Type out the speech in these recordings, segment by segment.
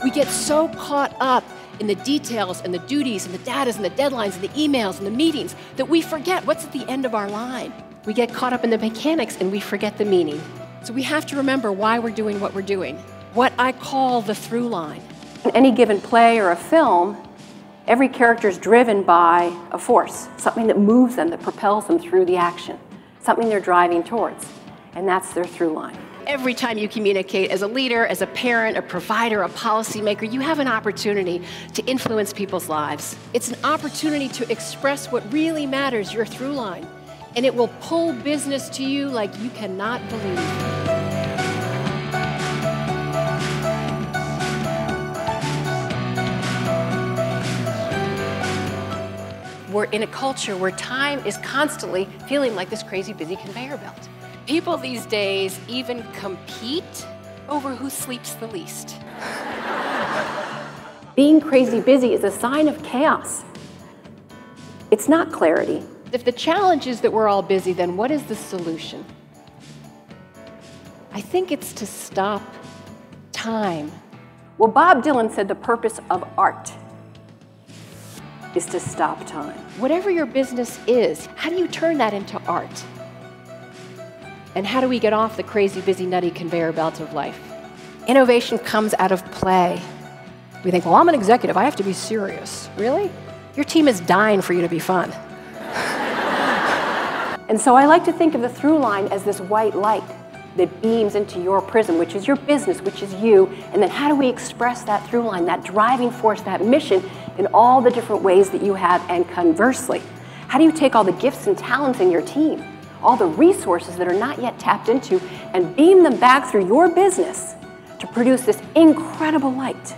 We get so caught up in the details and the duties and the datas and the deadlines and the emails and the meetings that we forget what's at the end of our line. We get caught up in the mechanics and we forget the meaning. So we have to remember why we're doing what we're doing, what I call the through line. In any given play or a film, every character is driven by a force, something that moves them, that propels them through the action, something they're driving towards, and that's their through line. Every time you communicate as a leader, as a parent, a provider, a policymaker, you have an opportunity to influence people's lives. It's an opportunity to express what really matters, your through line, and it will pull business to you like you cannot believe. We're in a culture where time is constantly feeling like this crazy busy conveyor belt. People these days even compete over who sleeps the least. Being crazy busy is a sign of chaos. It's not clarity. If the challenge is that we're all busy, then what is the solution? I think it's to stop time. Well, Bob Dylan said the purpose of art is to stop time. Whatever your business is, how do you turn that into art? And how do we get off the crazy, busy, nutty conveyor belt of life? Innovation comes out of play. We think, well, I'm an executive, I have to be serious. Really? Your team is dying for you to be fun. And so I like to think of the through line as this white light that beams into your prism, which is your business, which is you, and then how do we express that through line, that driving force, that mission in all the different ways that you have, and conversely, how do you take all the gifts and talents in your team, all the resources that are not yet tapped into, and beam them back through your business to produce this incredible light?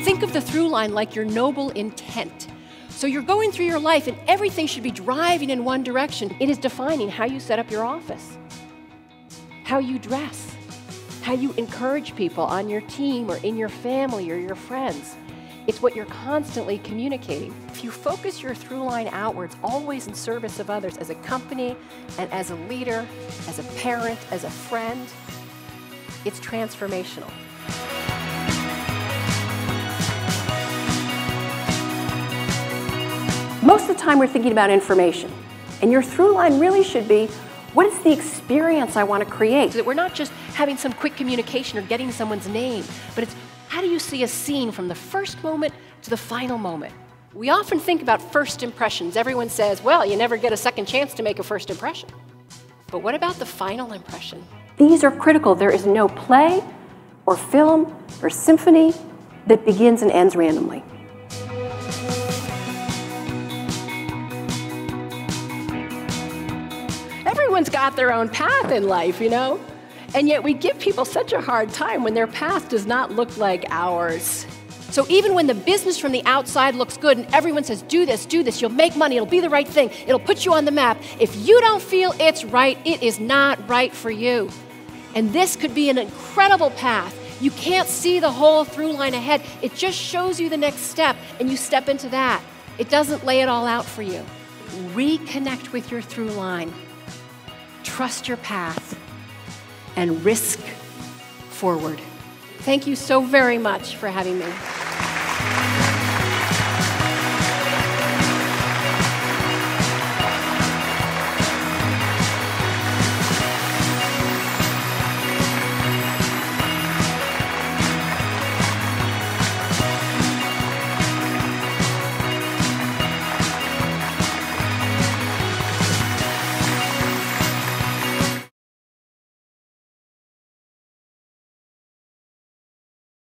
Think of the through line like your noble intent. So you're going through your life and everything should be driving in one direction. It is defining how you set up your office, how you dress, how you encourage people on your team or in your family or your friends. It's what you're constantly communicating. If you focus your through line outwards, always in service of others, as a company and as a leader, as a parent, as a friend, it's transformational. Most of the time we're thinking about information, and your through line really should be, what is the experience I want to create? So that we're not just having some quick communication or getting someone's name, but it's how do you see a scene from the first moment to the final moment? We often think about first impressions. Everyone says, well, you never get a second chance to make a first impression. But what about the final impression? These are critical. There is no play or film or symphony that begins and ends randomly. Everyone's got their own path in life, you know? And yet we give people such a hard time when their path does not look like ours. So even when the business from the outside looks good and everyone says, do this, you'll make money, it'll be the right thing, it'll put you on the map, if you don't feel it's right, it is not right for you. And this could be an incredible path. You can't see the whole through line ahead. It just shows you the next step, and you step into that. It doesn't lay it all out for you. Reconnect with your through line. Trust your path and risk forward. Thank you so very much for having me.